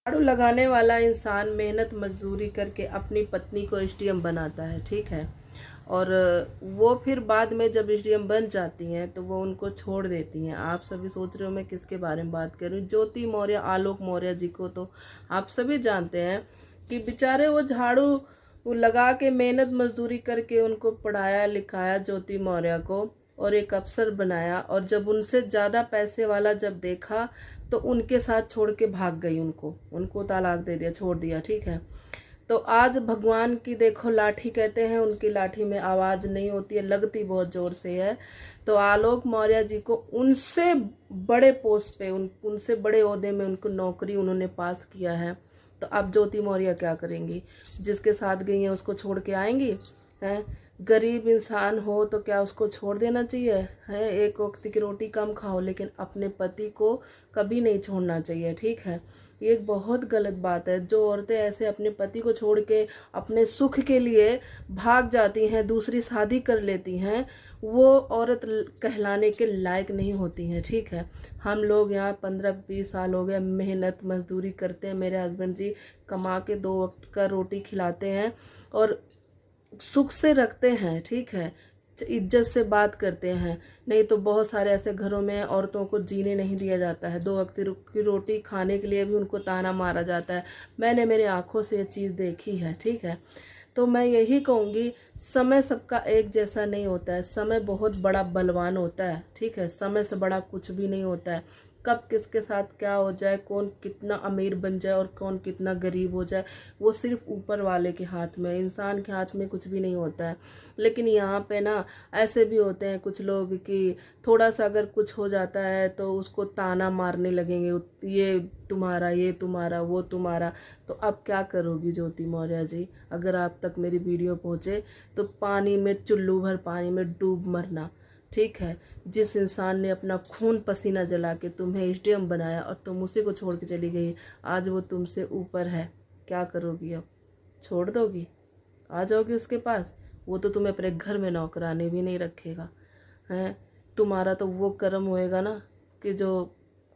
झाड़ू लगाने वाला इंसान मेहनत मजदूरी करके अपनी पत्नी को एसडीएम बनाता है, ठीक है। और वो फिर बाद में जब एसडीएम बन जाती हैं तो वो उनको छोड़ देती हैं। आप सभी सोच रहे हो मैं किसके बारे में बात कर रही हूँ। ज्योति मौर्य, आलोक मौर्य जी को तो आप सभी जानते हैं कि बेचारे वो झाड़ू लगा के मेहनत मजदूरी करके उनको पढ़ाया लिखाया, ज्योति मौर्य को, और एक अफसर बनाया। और जब उनसे ज़्यादा पैसे वाला जब देखा तो उनके साथ छोड़ के भाग गई, उनको तलाक दे दिया, छोड़ दिया, ठीक है। तो आज भगवान की देखो लाठी कहते हैं, उनकी लाठी में आवाज़ नहीं होती है, लगती बहुत ज़ोर से है। तो आलोक मौर्य जी को उनसे बड़े पोस्ट पे, उनसे बड़े ओहदे में उनको नौकरी उन्होंने पास किया है। तो अब ज्योति मौर्य क्या करेंगी? जिसके साथ गई हैं उसको छोड़ के आएंगी? हैं? गरीब इंसान हो तो क्या उसको छोड़ देना चाहिए? है एक वक्त की रोटी कम खाओ, लेकिन अपने पति को कभी नहीं छोड़ना चाहिए, ठीक है। ये एक बहुत गलत बात है। जो औरतें ऐसे अपने पति को छोड़ के अपने सुख के लिए भाग जाती हैं, दूसरी शादी कर लेती हैं, वो औरत कहलाने के लायक नहीं होती हैं, ठीक है। हम लोग यहाँ 15-20 साल हो गए मेहनत मजदूरी करते हैं। मेरे हस्बैंड जी कमा के 2 वक्त का रोटी खिलाते हैं और सुख से रखते हैं, ठीक है। इज्जत से बात करते हैं। नहीं तो बहुत सारे ऐसे घरों में औरतों को जीने नहीं दिया जाता है। 2 वक्त की रोटी खाने के लिए भी उनको ताना मारा जाता है। मैंने मेरी आंखों से ये चीज़ देखी है, ठीक है। तो मैं यही कहूँगी, समय सबका एक जैसा नहीं होता है। समय बहुत बड़ा बलवान होता है, ठीक है। समय से बड़ा कुछ भी नहीं होता है। कब किसके साथ क्या हो जाए, कौन कितना अमीर बन जाए और कौन कितना गरीब हो जाए, वो सिर्फ ऊपर वाले के हाथ में, इंसान के हाथ में कुछ भी नहीं होता है। लेकिन यहाँ पे ना ऐसे भी होते हैं कुछ लोग कि थोड़ा सा अगर कुछ हो जाता है तो उसको ताना मारने लगेंगे, ये तुम्हारा, ये तुम्हारा, वो तुम्हारा। तो अब क्या करोगी ज्योति मौर्य जी? अगर आप तक मेरी वीडियो पहुँचे तो पानी में, चुल्लू भर पानी में डूब मरना, ठीक है। जिस इंसान ने अपना खून पसीना जला के तुम्हें एसडीएम बनाया और तुम उसी को छोड़ के चली गई, आज वो तुमसे ऊपर है, क्या करोगी अब? छोड़ दोगी? आ जाओगी उसके पास? वो तो तुम्हें अपने घर में नौकरानी भी नहीं रखेगा, हैं। तुम्हारा तो वो कर्म होएगा ना कि जो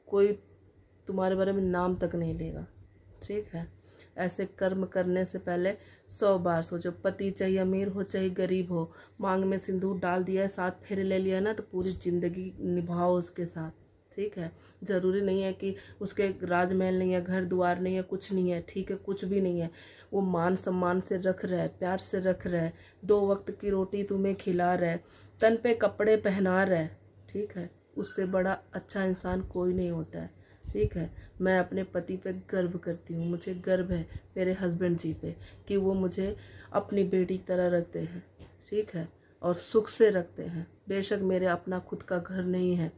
कोई तुम्हारे बारे में नाम तक नहीं लेगा, ठीक है। ऐसे कर्म करने से पहले 100 बार सोचो। पति चाहे अमीर हो चाहे गरीब हो, मांग में सिंदूर डाल दिया है, 7 फेरे ले लिया ना, तो पूरी जिंदगी निभाओ उसके साथ, ठीक है। ज़रूरी नहीं है कि उसके राजमहल नहीं है, घर द्वार नहीं है, कुछ नहीं है, ठीक है, कुछ भी नहीं है। वो मान सम्मान से रख रहा है, प्यार से रख रहा है, 2 वक्त की रोटी तुम्हें खिला रहा है, तन पे कपड़े पहना रहा है, ठीक है। उससे बड़ा अच्छा इंसान कोई नहीं होता है, ठीक है। मैं अपने पति पे गर्व करती हूँ। मुझे गर्व है मेरे हस्बैंड जी पे कि वो मुझे अपनी बेटी की तरह रखते हैं, ठीक है, और सुख से रखते हैं। बेशक मेरे अपना खुद का घर नहीं है,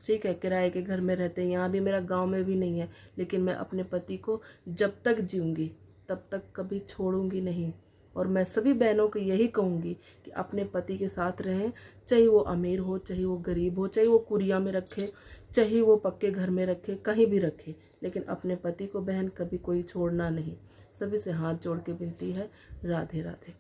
ठीक है, किराए के घर में रहते हैं, यहाँ भी मेरा गांव में भी नहीं है, लेकिन मैं अपने पति को जब तक जीऊँगी तब तक कभी छोड़ूंगी नहीं। और मैं सभी बहनों को यही कहूँगी कि अपने पति के साथ रहें, चाहे वो अमीर हो चाहे वो गरीब हो, चाहे वो कुरिया में रखे चाहे वो पक्के घर में रखे, कहीं भी रखे, लेकिन अपने पति को बहन कभी कोई छोड़ना नहीं। सभी से हाथ जोड़ के विनती है। राधे राधे।